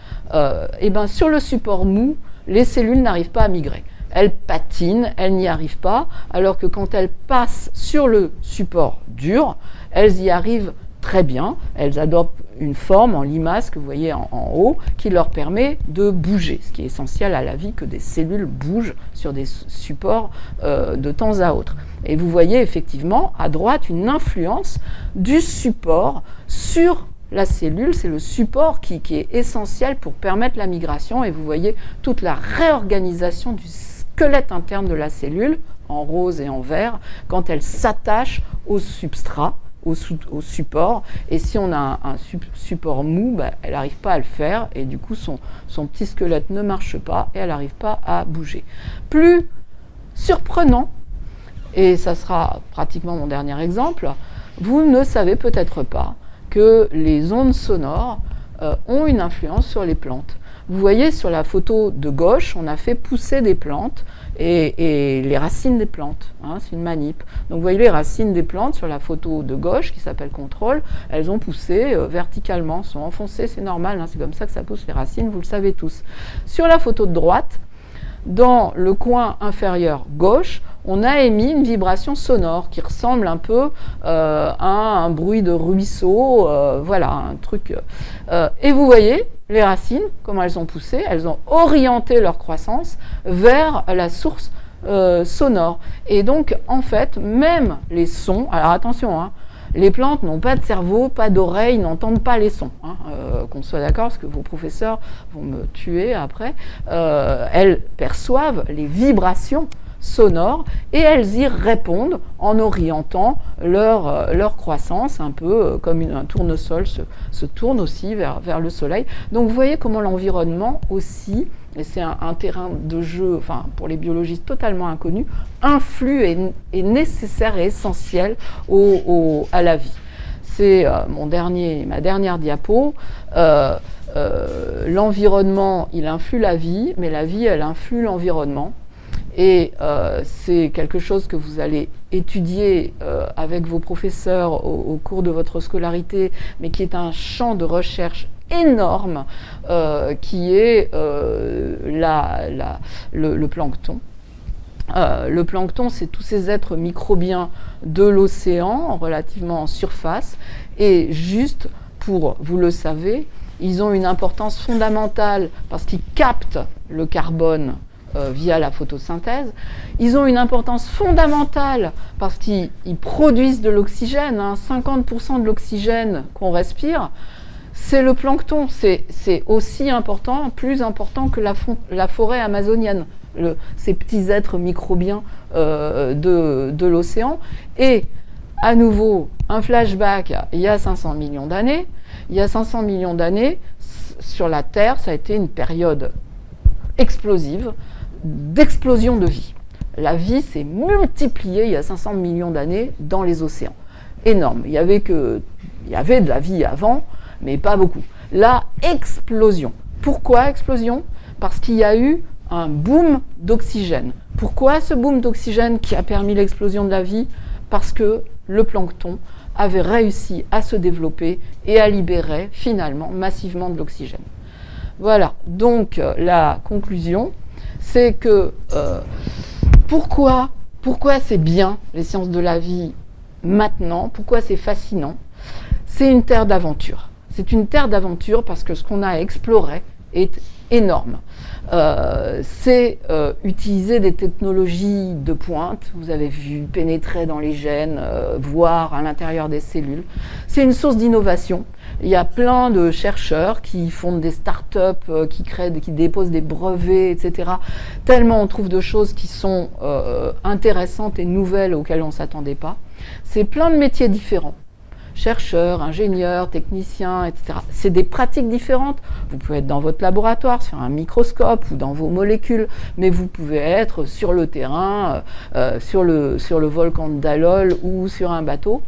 Et bien, sur le support mou, les cellules n'arrivent pas à migrer. elles patinent, elles n'y arrivent pas, alors que quand elles passent sur le support dur, elles y arrivent très bien, elles adoptent une forme en limace que vous voyez en haut qui leur permet de bouger, ce qui est essentiel à la vie que des cellules bougent sur des supports de temps à autre. Et vous voyez effectivement à droite une influence du support sur la cellule, c'est le support qui est essentiel pour permettre la migration et vous voyez toute la réorganisation du squelette interne de la cellule en rose et en vert quand elle s'attache au substrat, au support, et si on a un support mou, elle n'arrive pas à le faire, et du coup son petit squelette ne marche pas, et elle n'arrive pas à bouger. Plus surprenant, et ça sera pratiquement mon dernier exemple, vous ne savez peut-être pas que les ondes sonores ont une influence sur les plantes. Vous voyez sur la photo de gauche, on a fait pousser des plantes et les racines des plantes, hein, c'est une manip. Donc vous voyez les racines des plantes sur la photo de gauche qui s'appelle contrôle, elles ont poussé verticalement, sont enfoncées, c'est normal, hein, c'est comme ça que ça pousse les racines, vous le savez tous. Sur la photo de droite, dans le coin inférieur gauche, on a émis une vibration sonore qui ressemble un peu à un bruit de ruisseau, voilà, un truc. Et vous voyez les racines, comment elles ont poussé, elles ont orienté leur croissance vers la source sonore. Et donc, en fait, même les sons, alors attention, hein, les plantes n'ont pas de cerveau, pas d'oreille, n'entendent pas les sons. Hein, qu'on soit d'accord, parce que vos professeurs vont me tuer après. Elles perçoivent les vibrations sonores et elles y répondent en orientant leur croissance, un peu comme un tournesol se tourne aussi vers le soleil. Donc vous voyez comment l'environnement aussi, et c'est un terrain de jeu, enfin pour les biologistes totalement inconnu, influe et est nécessaire et essentiel à la vie. C'est ma dernière diapo. L'environnement, il influe la vie, mais la vie, elle influe l'environnement. Et c'est quelque chose que vous allez étudier avec vos professeurs au cours de votre scolarité, mais qui est un champ de recherche énorme, qui est le plancton. Le plancton, c'est tous ces êtres microbiens de l'océan, relativement en surface, et juste pour, vous le savez, ils ont une importance fondamentale parce qu'ils captent le carbone via la photosynthèse. Ils ont une importance fondamentale parce qu'ils produisent de l'oxygène, hein, 50% de l'oxygène qu'on respire, c'est le plancton, c'est aussi important, plus important que la forêt amazonienne, ces petits êtres microbiens de l'océan. Et à nouveau, un flashback, il y a 500 millions d'années. Il y a 500 millions d'années, sur la Terre, ça a été une période explosive, d'explosion de vie. La vie s'est multipliée il y a 500 millions d'années dans les océans. Énorme. Il y avait de la vie avant, mais pas beaucoup. La explosion. Pourquoi explosion ? Parce qu'il y a eu un boom d'oxygène. Pourquoi ce boom d'oxygène qui a permis l'explosion de la vie ? Parce que le plancton avait réussi à se développer et à libérer finalement massivement de l'oxygène. Voilà, donc la conclusion, c'est que pourquoi c'est bien les sciences de la vie maintenant, pourquoi c'est fascinant, c'est une terre d'aventure. C'est une terre d'aventure parce que ce qu'on a exploré est énorme. C'est utiliser des technologies de pointe, vous avez vu, pénétrer dans les gènes, voir à l'intérieur des cellules. C'est une source d'innovation. Il y a plein de chercheurs qui fondent des start-up, qui déposent des brevets, etc. Tellement on trouve de choses qui sont intéressantes et nouvelles auxquelles on ne s'attendait pas. C'est plein de métiers différents. Chercheurs, ingénieurs, techniciens, etc. C'est des pratiques différentes. Vous pouvez être dans votre laboratoire, sur un microscope ou dans vos molécules, mais vous pouvez être sur le terrain, sur le volcan de Dalol ou sur un bateau.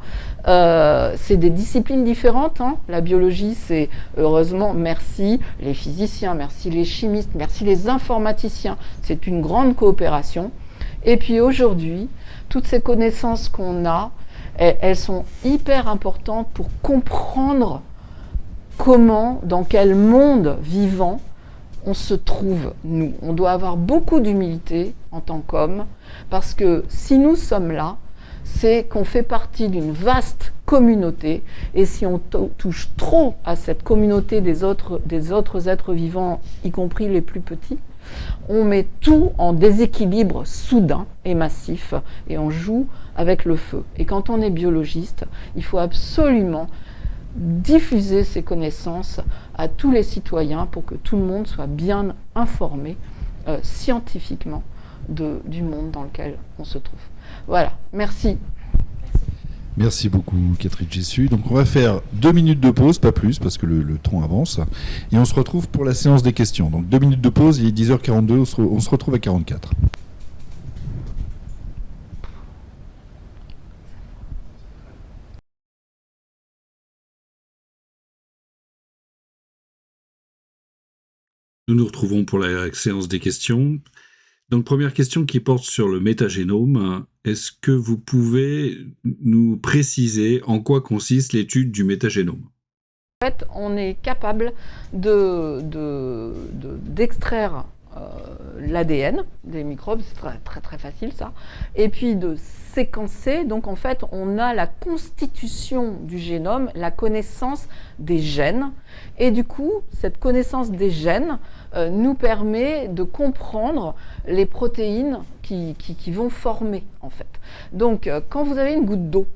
C'est des disciplines différentes. Hein. La biologie, c'est heureusement, merci les physiciens, merci les chimistes, merci les informaticiens. C'est une grande coopération. Et puis aujourd'hui, toutes ces connaissances qu'on a, elles sont hyper importantes pour comprendre comment, dans quel monde vivant, on se trouve, nous. On doit avoir beaucoup d'humilité en tant qu'homme, parce que si nous sommes là, c'est qu'on fait partie d'une vaste communauté, et si on touche trop à cette communauté des autres êtres vivants, y compris les plus petits, on met tout en déséquilibre soudain et massif, et on joue avec le feu. Et quand on est biologiste, il faut absolument diffuser ces connaissances à tous les citoyens pour que tout le monde soit bien informé scientifiquement du monde dans lequel on se trouve. Voilà, merci. Merci beaucoup Catherine Jessu. Donc on va faire 2 minutes de pause, pas plus, parce que le temps avance. Et on se retrouve pour la séance des questions. Donc 2 minutes de pause, il est 10h42, on se retrouve à 44. Nous nous retrouvons pour la séance des questions. Donc, première question qui porte sur le métagénome. Est-ce que vous pouvez nous préciser en quoi consiste l'étude du métagénome ? En fait, on est capable d'extraire l'ADN des microbes, c'est très, très, très facile ça, et puis de séquencer. Donc en fait, on a la constitution du génome, la connaissance des gènes, et du coup, cette connaissance des gènes nous permet de comprendre les protéines qui vont former, en fait. Donc, quand vous avez une goutte d'eau,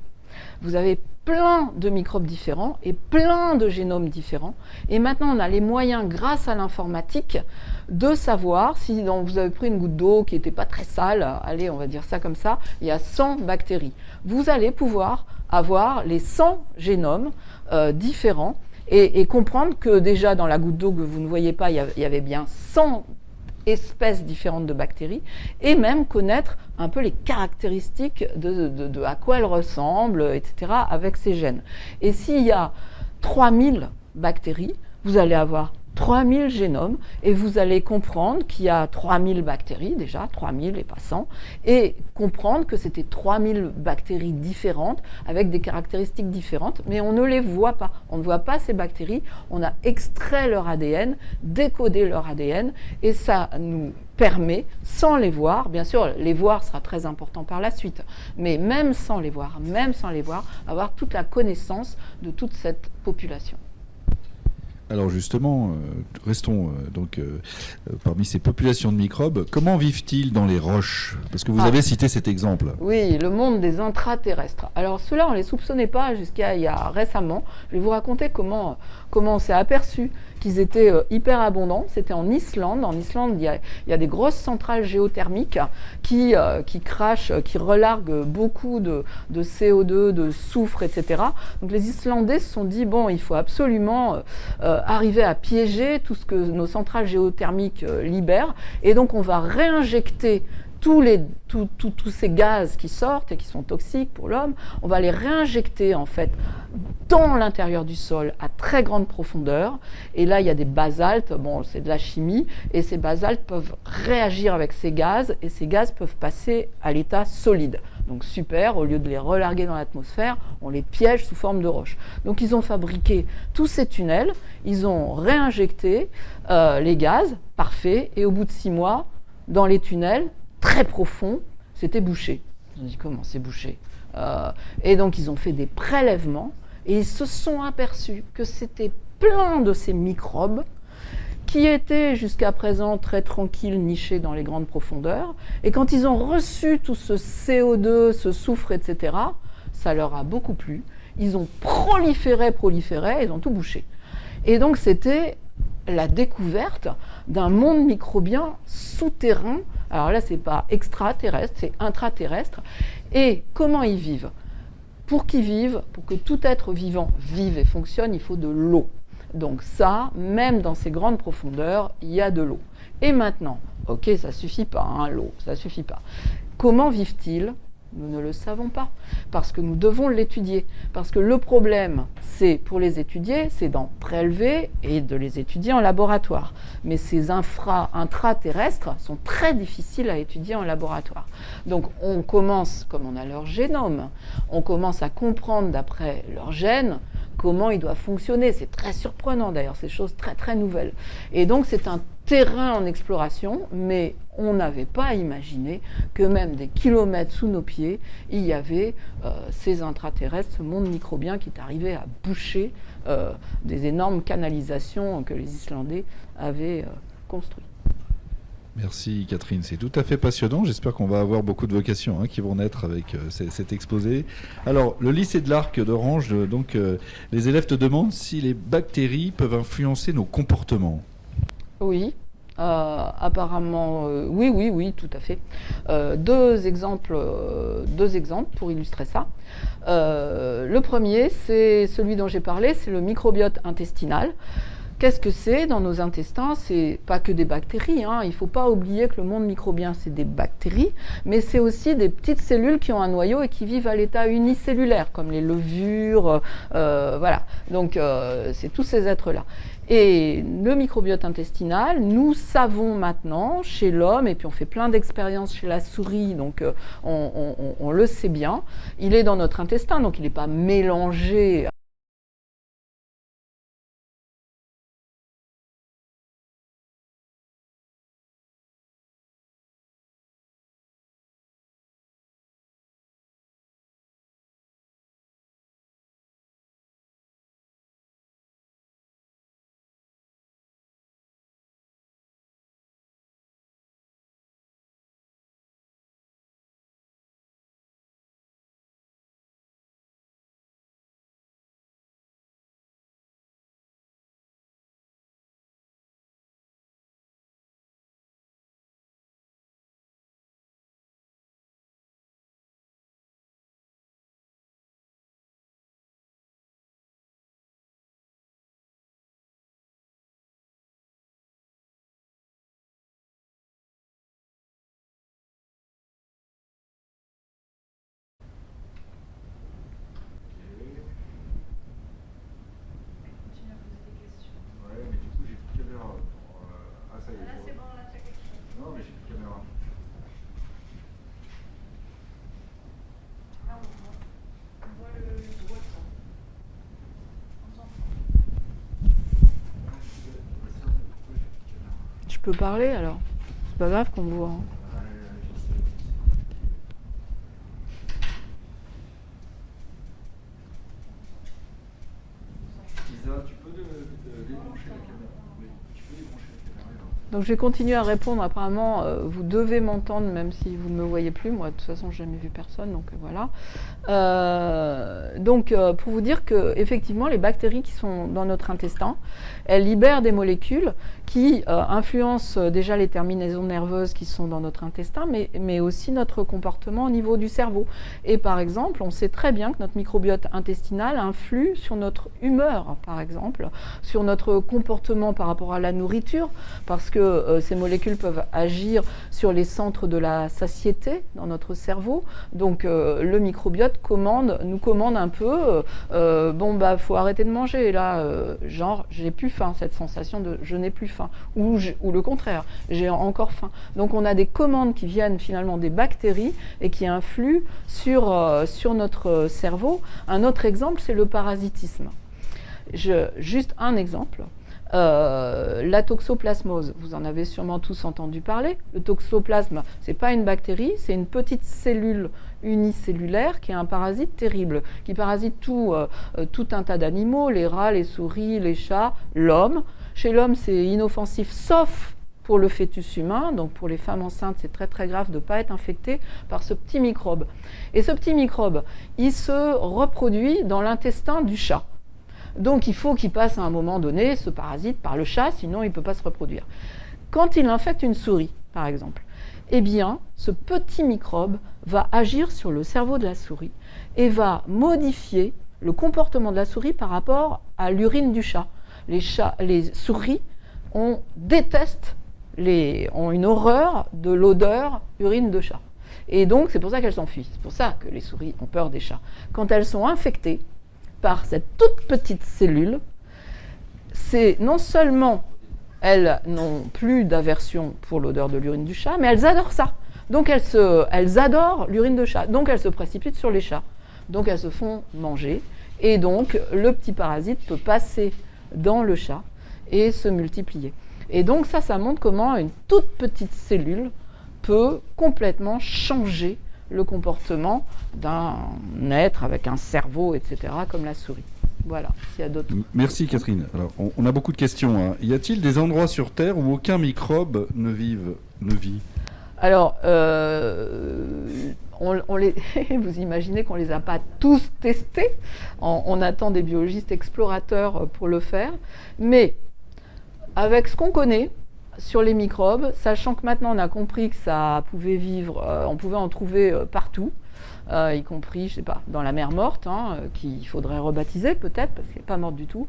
vous avez plein de microbes différents et plein de génomes différents. Et maintenant, on a les moyens, grâce à l'informatique, de savoir si vous avez pris une goutte d'eau qui n'était pas très sale, allez, on va dire ça comme ça, il y a 100 bactéries. Vous allez pouvoir avoir les 100 génomes différents et comprendre que déjà dans la goutte d'eau que vous ne voyez pas, il y avait bien 100 espèces différentes de bactéries, et même connaître un peu les caractéristiques de à quoi elles ressemblent, etc., avec ces gènes. Et s'il y a 3000 bactéries, vous allez avoir 3000 génomes, et vous allez comprendre qu'il y a 3000 bactéries, déjà, 3000 et pas 100, et comprendre que c'était 3000 bactéries différentes, avec des caractéristiques différentes, mais on ne les voit pas. On ne voit pas ces bactéries, on a extrait leur ADN, décodé leur ADN, et ça nous permet, sans les voir, bien sûr, les voir sera très important par la suite, mais même sans les voir, avoir toute la connaissance de toute cette population. Alors justement, restons parmi ces populations de microbes. Comment vivent-ils dans les roches ? Parce que vous avez cité cet exemple. Oui, le monde des intraterrestres. Alors ceux-là, on ne les soupçonnait pas jusqu'à il y a récemment. Je vais vous raconter comment on s'est aperçu qu'ils étaient hyper abondants. C'était en Islande. En Islande, il y a des grosses centrales géothermiques qui crachent, qui relarguent beaucoup de CO2, de soufre, etc. Donc les Islandais se sont dit, bon, il faut absolument arriver à piéger tout ce que nos centrales géothermiques libèrent. Et donc on va réinjecter tous ces gaz qui sortent et qui sont toxiques pour l'homme, on va les réinjecter en fait dans l'intérieur du sol à très grande profondeur. Et là, il y a des basaltes, bon, c'est de la chimie, et ces basaltes peuvent réagir avec ces gaz, et ces gaz peuvent passer à l'état solide. Donc super, au lieu de les relarguer dans l'atmosphère, on les piège sous forme de roche. Donc ils ont fabriqué tous ces tunnels, ils ont réinjecté les gaz, parfait, et au bout de 6 mois, dans les tunnels, très profond, c'était bouché. Ils ont dit comment c'est bouché et donc ils ont fait des prélèvements et ils se sont aperçus que c'était plein de ces microbes qui étaient jusqu'à présent très tranquilles, nichés dans les grandes profondeurs. Et quand ils ont reçu tout ce CO2, ce soufre, etc., ça leur a beaucoup plu. Ils ont proliféré, ils ont tout bouché. Et donc c'était la découverte d'un monde microbien souterrain. Alors là, c'est pas extraterrestre, c'est intraterrestre. Et comment ils vivent ? Pour qu'ils vivent, pour que tout être vivant vive et fonctionne, il faut de l'eau. Donc ça, même dans ces grandes profondeurs, il y a de l'eau. Et maintenant, ok, ça suffit pas, hein, l'eau, ça suffit pas. Comment vivent-ils ? Nous ne le savons pas, parce que nous devons l'étudier. Parce que le problème, c'est pour les étudier, c'est d'en prélever et de les étudier en laboratoire. Mais ces intraterrestres sont très difficiles à étudier en laboratoire. Donc on commence, comme on a leur génome, on commence à comprendre d'après leur gène comment ils doivent fonctionner. C'est très surprenant d'ailleurs, c'est des choses très très nouvelles. Et donc c'est un terrain en exploration, mais on n'avait pas imaginé que même des kilomètres sous nos pieds, il y avait ces intraterrestres, ce monde microbien qui est arrivé à boucher des énormes canalisations que les Islandais avaient construites. Merci Catherine, c'est tout à fait passionnant. J'espère qu'on va avoir beaucoup de vocations qui vont naître avec cet exposé. Alors, le lycée de l'Arc d'Orange, les élèves te demandent si les bactéries peuvent influencer nos comportements. Oui, apparemment, oui, tout à fait. Deux exemples pour illustrer ça. Le premier, c'est celui dont j'ai parlé, c'est le microbiote intestinal. Qu'est-ce que c'est dans nos intestins? C'est pas que des bactéries, il ne faut pas oublier que le monde microbien, c'est des bactéries, mais c'est aussi des petites cellules qui ont un noyau et qui vivent à l'état unicellulaire, comme les levures, voilà. Donc, c'est tous ces êtres-là. Et le microbiote intestinal, nous savons maintenant, chez l'homme, et puis on fait plein d'expériences chez la souris, donc on le sait bien, il est dans notre intestin, donc il n'est pas mélangé. Je peux parler alors? C'est pas grave qu'on me voit. Lisa, tu peux débrancher la caméra. Oui, tu peux débrancher la caméra. Donc je vais continuer à répondre. Apparemment, vous devez m'entendre même si vous ne me voyez plus. Moi, de toute façon, je n'ai jamais vu personne, donc voilà. Pour vous dire que effectivement, les bactéries qui sont dans notre intestin, elles libèrent des molécules qui influencent déjà les terminaisons nerveuses qui sont dans notre intestin, mais aussi notre comportement au niveau du cerveau. Et par exemple, on sait très bien que notre microbiote intestinal influe sur notre humeur, par exemple, sur notre comportement par rapport à la nourriture, parce que ces molécules peuvent agir sur les centres de la satiété dans notre cerveau. Donc le microbiote nous commande un peu, faut arrêter de manger, là, genre, j'ai plus faim, cette sensation de je n'ai plus faim, ou le contraire, j'ai encore faim. Donc on a des commandes qui viennent finalement des bactéries et qui influent sur notre cerveau. Un autre exemple, c'est le parasitisme. Juste un exemple. La toxoplasmose, vous en avez sûrement tous entendu parler. Le toxoplasme, c'est pas une bactérie, c'est une petite cellule unicellulaire qui est un parasite terrible, qui parasite tout un tas d'animaux, les rats, les souris, les chats, l'homme. Chez l'homme, c'est inoffensif, sauf pour le fœtus humain. Donc pour les femmes enceintes, c'est très très grave de ne pas être infecté par ce petit microbe. Et ce petit microbe, il se reproduit dans l'intestin du chat. Donc il faut qu'il passe à un moment donné, ce parasite, par le chat, sinon il ne peut pas se reproduire. Quand il infecte une souris, par exemple, eh bien, ce petit microbe va agir sur le cerveau de la souris et va modifier le comportement de la souris par rapport à l'urine du chat. Les souris détestent, ont une horreur de l'odeur urine de chat. Et donc c'est pour ça qu'elles s'enfuient. C'est pour ça que les souris ont peur des chats. Quand elles sont infectées par cette toute petite cellule, c'est non seulement elles n'ont plus d'aversion pour l'odeur de l'urine du chat, mais elles adorent ça. Donc elles adorent l'urine de chat, donc elles se précipitent sur les chats. Donc elles se font manger, et donc le petit parasite peut passer dans le chat et se multiplier. Et donc ça montre comment une toute petite cellule peut complètement changer le comportement d'un être avec un cerveau, etc., comme la souris. Voilà, s'il y a d'autres... Merci Catherine. Alors, on a beaucoup de questions, hein. Y a-t-il des endroits sur Terre où aucun microbe ne vit? Alors, vous imaginez qu'on ne les a pas tous testés. On attend des biologistes explorateurs pour le faire. Mais avec ce qu'on connaît sur les microbes, sachant que maintenant on a compris que ça pouvait vivre, on pouvait en trouver partout, y compris, je sais pas, dans la mer morte, qu'il faudrait rebaptiser peut-être, parce qu'elle n'est pas morte du tout,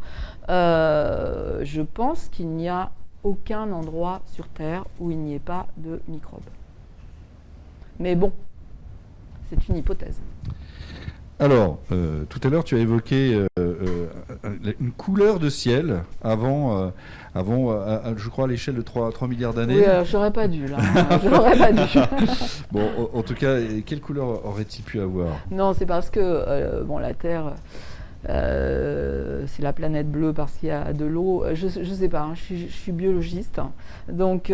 je pense qu'il n'y a aucun endroit sur Terre où il n'y ait pas de microbes. Mais bon, c'est une hypothèse. Alors, tout à l'heure, tu as évoqué une couleur de ciel avant je crois, à l'échelle de 3 milliards d'années. Oui, j'aurais pas dû, là. J'aurais pas dû. Bon, en tout cas, quelle couleur aurait-il pu avoir? Non, c'est parce que la Terre, c'est la planète bleue parce qu'il y a de l'eau. Je sais pas, je suis biologiste. Donc,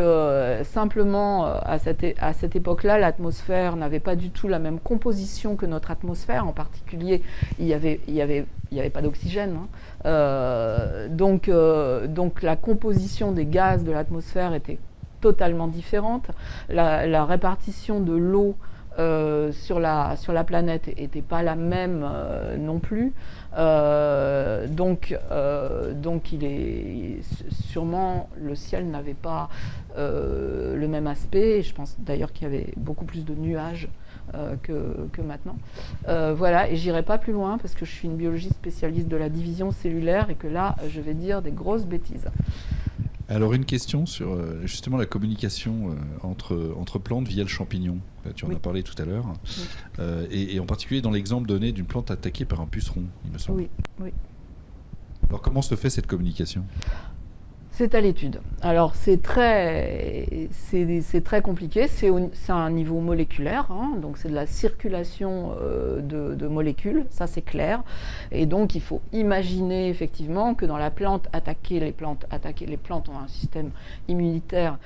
simplement, à cette époque-là, l'atmosphère n'avait pas du tout la même composition que notre atmosphère. En particulier, il y avait pas d'oxygène. Donc, la composition des gaz de l'atmosphère était totalement différente. La répartition de l'eau sur la planète n'était pas la même non plus. Donc sûrement le ciel n'avait pas le même aspect. Je pense d'ailleurs qu'il y avait beaucoup plus de nuages que maintenant. Voilà, et j'irai pas plus loin parce que je suis une biologiste spécialiste de la division cellulaire et que là, je vais dire des grosses bêtises. Alors une question sur justement la communication entre plantes via le champignon. Tu en as parlé tout à l'heure. Oui. Et en particulier dans l'exemple donné d'une plante attaquée par un puceron, il me semble. Oui. Alors comment se fait cette communication ? C'est à l'étude. Alors c'est très compliqué, c'est à un niveau moléculaire, donc c'est de la circulation de molécules, ça c'est clair. Et donc il faut imaginer effectivement que dans la plante attaquée, les plantes ont un système immunitaire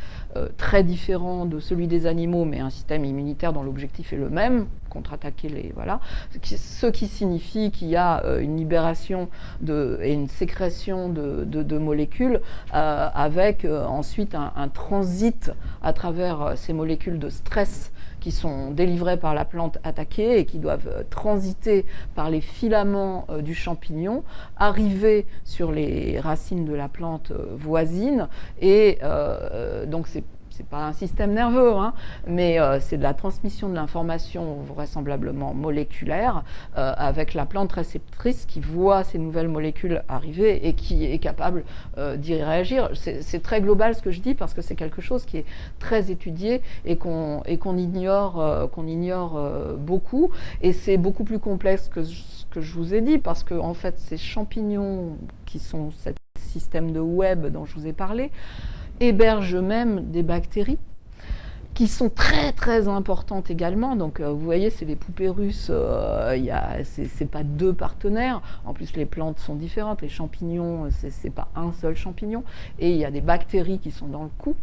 très différent de celui des animaux, mais un système immunitaire dont l'objectif est le même, contre-attaquer les... Voilà. Ce qui signifie qu'il y a une libération et une sécrétion de molécules avec ensuite un transit à travers ces molécules de stress qui sont délivrées par la plante attaquée et qui doivent transiter par les filaments du champignon, arriver sur les racines de la plante voisine et donc c'est pas un système nerveux, mais c'est de la transmission de l'information vraisemblablement moléculaire avec la plante réceptrice qui voit ces nouvelles molécules arriver et qui est capable d'y réagir. C'est très global ce que je dis parce que c'est quelque chose qui est très étudié et qu'on ignore beaucoup. Et c'est beaucoup plus complexe que ce que je vous ai dit parce que en fait, ces champignons qui sont ce système de web dont je vous ai parlé, hébergent même des bactéries qui sont très très importantes également. Donc vous voyez, c'est les poupées russes, c'est pas deux partenaires. En plus, les plantes sont différentes, les champignons, c'est pas un seul champignon. Et il y a des bactéries qui sont dans le cou.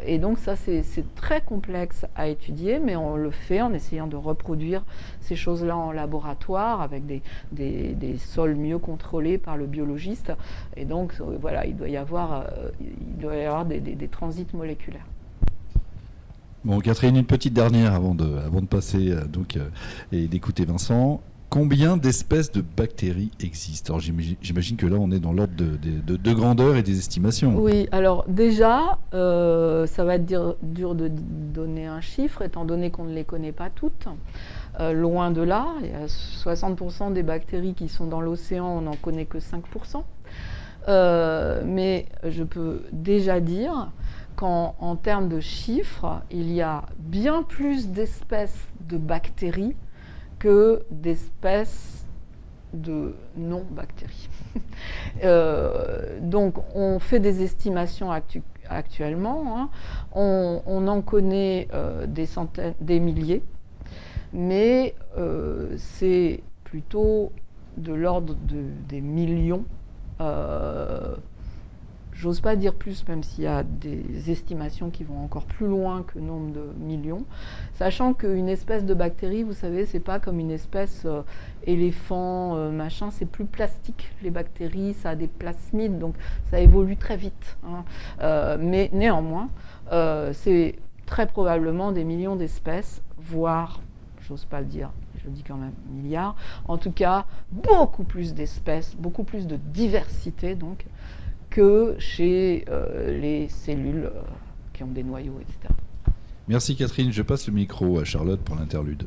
Et donc ça, c'est très complexe à étudier, mais on le fait en essayant de reproduire ces choses-là en laboratoire avec des sols mieux contrôlés par le biologiste. Et donc voilà, il doit y avoir des transits moléculaires. Bon, Catherine, une petite dernière avant de passer et d'écouter Vincent. Combien d'espèces de bactéries existent? Alors j'imagine que là, on est dans l'ordre de grandeur et des estimations. Oui, alors déjà, ça va être dur de donner un chiffre, étant donné qu'on ne les connaît pas toutes. Loin de là, il y a 60% des bactéries qui sont dans l'océan, on n'en connaît que 5%. Mais je peux déjà dire qu'en termes de chiffres, il y a bien plus d'espèces de bactéries que d'espèces de non-bactéries. Donc on fait des estimations actuellement, on en connaît des centaines, des milliers, mais c'est plutôt de l'ordre des millions. J'ose pas dire plus, même s'il y a des estimations qui vont encore plus loin que le nombre de millions. Sachant qu'une espèce de bactérie, vous savez, c'est pas comme une espèce éléphant, machin, c'est plus plastique. Les bactéries, ça a des plasmides, donc ça évolue très vite. Mais néanmoins, c'est très probablement des millions d'espèces, voire, j'ose pas le dire, je le dis quand même, milliards. En tout cas, beaucoup plus d'espèces, beaucoup plus de diversité, donc, que chez les cellules qui ont des noyaux, etc. Merci Catherine, je passe le micro à Charlotte pour l'interlude.